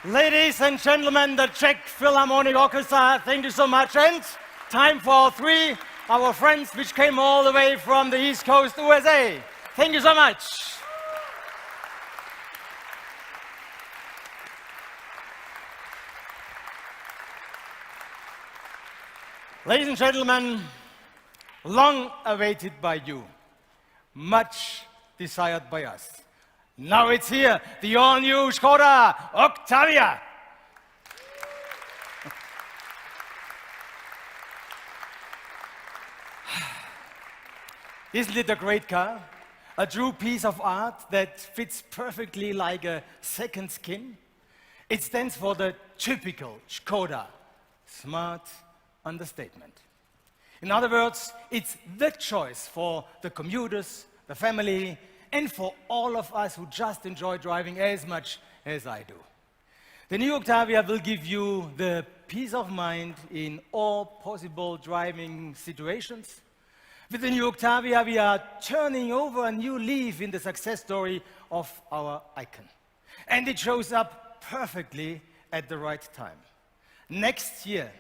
Ladies and gentlemen, the Czech Philharmonic Orchestra, thank you so much. And time for our friends which came all the way from the East Coast, USA. Thank you so much. Ladies and gentlemen, long awaited by you, much desired by us. Now it's here, the all-new Skoda Octavia. Isn't it a great car? A true piece of art that fits perfectly like a second skin. It stands for the typical Skoda, smart understatement. In other words, it's the choice for the commuters, the family, and for all of us who just enjoy driving as much as I do. The new Octavia will give you the peace of mind in all possible driving situations. With the new Octavia, we are turning over a new leaf in the success story of our icon. And it shows up perfectly at the right time. Next year,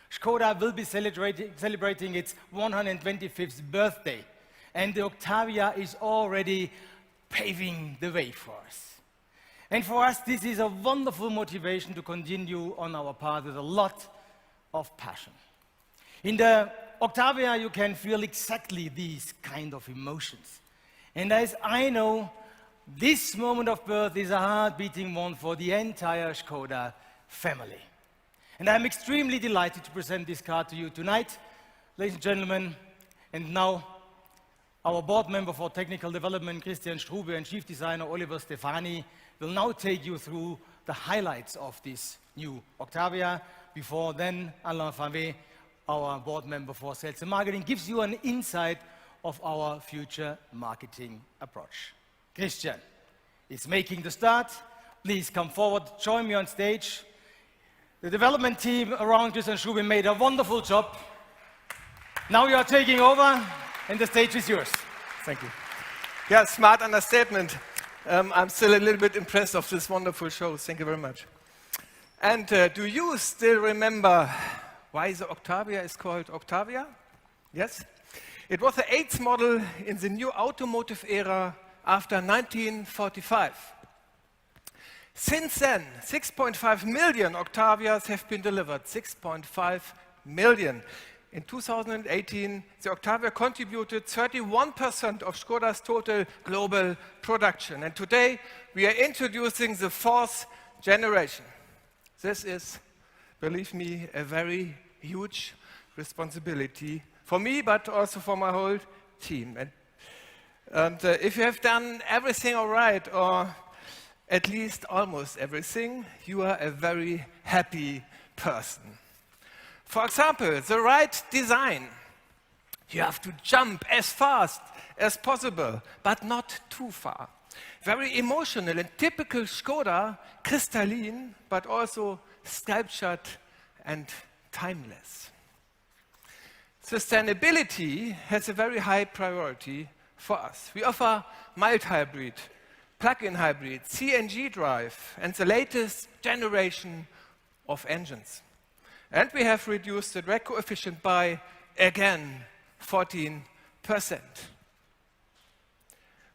Skoda will be celebrating its 125th birthday. And the Octavia is already paving the way for us. And for us, this is a wonderful motivation to continue on our path with a lot of passion. In the Octavia, you can feel exactly these kind of emotions. And as I know, this moment of birth is a heart-beating one for the entire Skoda family. And I'm extremely delighted to present this car to you tonight, ladies and gentlemen. And now, our board member for technical development, Christian Strube, and chief designer, Oliver Stefani, will now take you through the highlights of this new Octavia. Before then, Alain Favé, our board member for sales and marketing, gives you an insight of our future marketing approach. Christian is making the start. Please come forward, join me on stage. The development team around Christian Strube made a wonderful job. Now you are taking over. And the stage is yours. Thank you. Yeah, smart understatement. I'm still a little bit impressed of this wonderful show. Thank you very much. And do you still remember why the Octavia is called Octavia? Yes? It was the 8th model in the new automotive era after 1945. Since then, 6.5 million Octavias have been delivered. 6.5 million. In 2018, the Octavia contributed 31% of Skoda's total global production. And today, we are introducing the 4th generation. This is, believe me, a very huge responsibility for me, but also for my whole team. And if you have done everything all right, or at least almost everything, you are a very happy person. For example, the right design. You have to jump as fast as possible, but not too far. Very emotional and typical Skoda, crystalline, but also sculptured and timeless. Sustainability has a very high priority for us. We offer mild hybrid, plug-in hybrid, CNG drive, and the latest generation of engines. And we have reduced the drag coefficient by, again, 14%.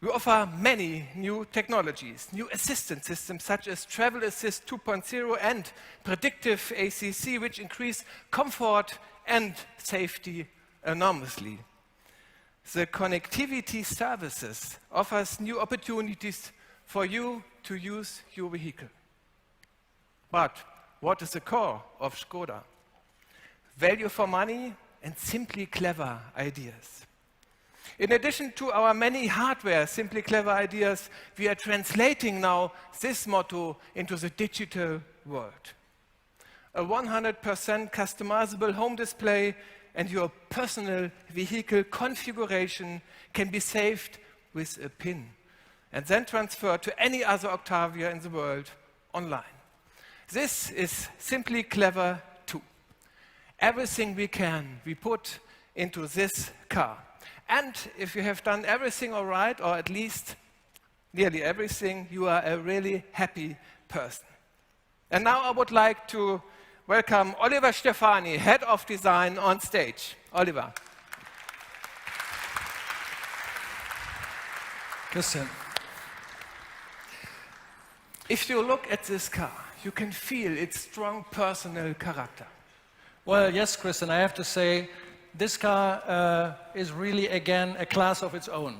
We offer many new technologies, new assistance systems such as Travel Assist 2.0 and Predictive ACC, which increase comfort and safety enormously. The connectivity services offers new opportunities for you to use your vehicle. But what is the core of Skoda? Value for money and simply clever ideas. In addition to our many hardware, simply clever ideas, we are translating now this motto into the digital world. A 100% customizable home display and your personal vehicle configuration can be saved with a PIN and then transferred to any other Octavia in the world online. This is simply clever too. Everything we can, we put into this car. And if you have done everything all right, or at least nearly everything, you are a really happy person. And now I would like to welcome Oliver Stefani, Head of Design, on stage. Oliver. Christian. If you look at this car, you can feel its strong personal character. Well, yes, Christian, I have to say, this car is really, again, a class of its own.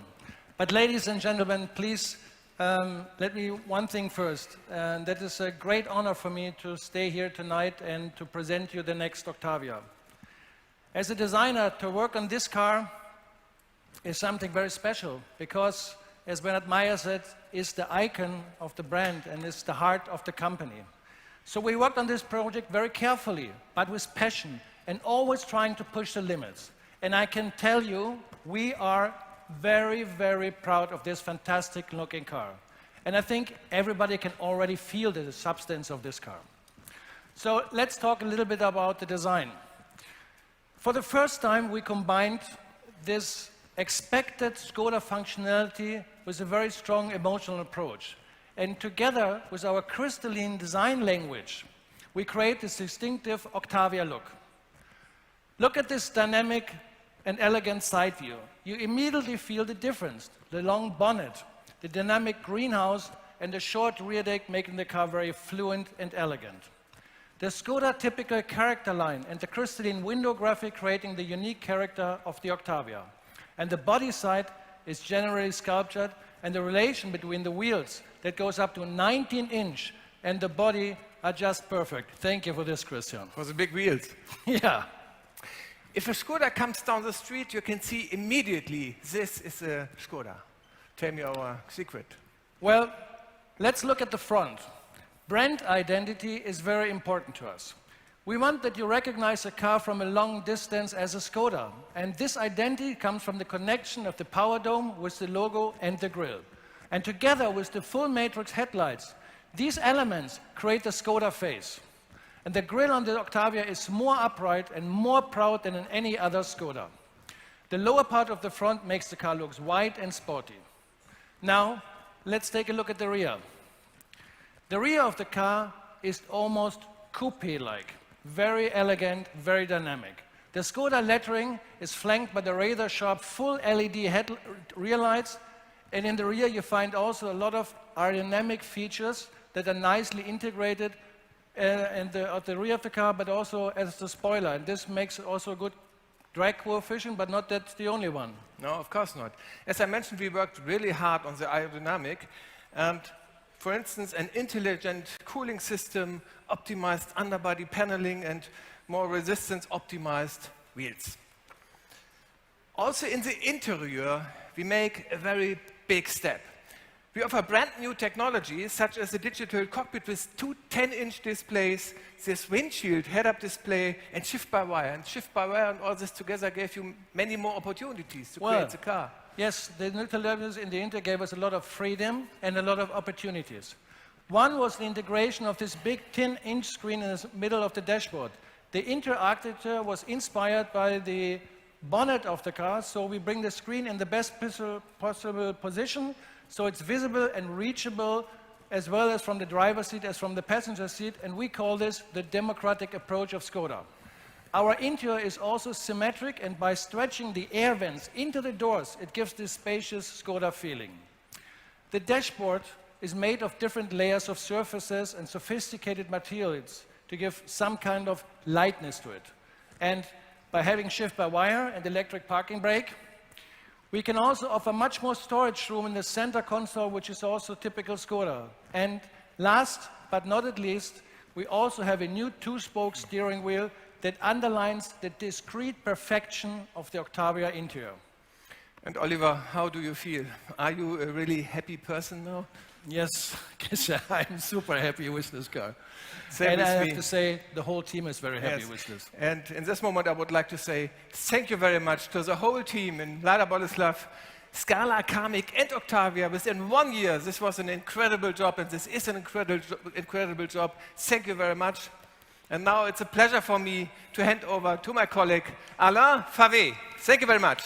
But ladies and gentlemen, please, let me one thing first. And that is a great honor for me to stay here tonight and to present you the next Octavia. As a designer, to work on this car is something very special because, as Bernard Meyer said, is the icon of the brand and is the heart of the company. So we worked on this project very carefully, but with passion, and always trying to push the limits. And I can tell you, we are very, very proud of this fantastic looking car. And I think everybody can already feel the substance of this car. So let's talk a little bit about the design. For the first time, we combined this expected Skoda functionality with a very strong emotional approach. And together with our crystalline design language, we create this distinctive Octavia look. Look at this dynamic and elegant side view. You immediately feel the difference. The long bonnet, the dynamic greenhouse, and the short rear deck making the car very fluent and elegant. The Skoda typical character line and the crystalline window graphic creating the unique character of the Octavia. And the body side is generally sculptured, and the relation between the wheels that goes up to 19-inch and the body are just perfect. Thank you for this, Christian. For the big wheels. Yeah. If a Skoda comes down the street, you can see immediately this is a Skoda. Tell me our secret. Well, let's look at the front. Brand identity is very important to us. We want that you recognize a car from a long distance as a Skoda. And this identity comes from the connection of the power dome with the logo and the grille. And together with the full matrix headlights, these elements create the Skoda face. And the grille on the Octavia is more upright and more proud than in any other Skoda. The lower part of the front makes the car look wide and sporty. Now, let's take a look at the rear. The rear of the car is almost coupe-like. Very elegant, very dynamic. The Skoda lettering is flanked by the razor-sharp full LED rear lights, and in the rear you find also a lot of aerodynamic features that are nicely integrated at the rear of the car, but also as the spoiler. And this makes also a good drag coefficient, but not that's the only one. No, of course not. As I mentioned, we worked really hard on the aerodynamic, and for instance, an intelligent cooling system, optimized underbody paneling, and more resistance-optimized wheels. Also in the interior, we make a very big step. We offer brand new technologies, such as the digital cockpit with two 10-inch displays, this windshield head-up display, and shift-by-wire. And shift-by-wire and all this together gave you many more opportunities to create the car. Yes, the new technologies in the Inter gave us a lot of freedom and a lot of opportunities. One was the integration of this big 10-inch screen in the middle of the dashboard. The Inter architecture was inspired by the bonnet of the car, so we bring the screen in the best possible position, so it's visible and reachable as well as from the driver's seat as from the passenger seat, and we call this the democratic approach of Skoda. Our interior is also symmetric, and by stretching the air vents into the doors, it gives this spacious Skoda feeling. The dashboard is made of different layers of surfaces and sophisticated materials to give some kind of lightness to it. And by having shift-by-wire and electric parking brake, we can also offer much more storage room in the center console, which is also typical Skoda. And last but not at least, we also have a new two-spoke steering wheel that underlines the discrete perfection of the Octavia interior. And Oliver, how do you feel? Are you a really happy person now? Yes, I'm super happy with this car. Same and with I have me. to say, the whole team is very happy with this. And in this moment, I would like to say thank you very much to the whole team in Lada Boleslav, Scala, Karmic, and Octavia. Within 1 year, this was an incredible job, and this is an incredible job. Thank you very much. And now it's a pleasure for me to hand over to my colleague, Alain Favé. Thank you very much.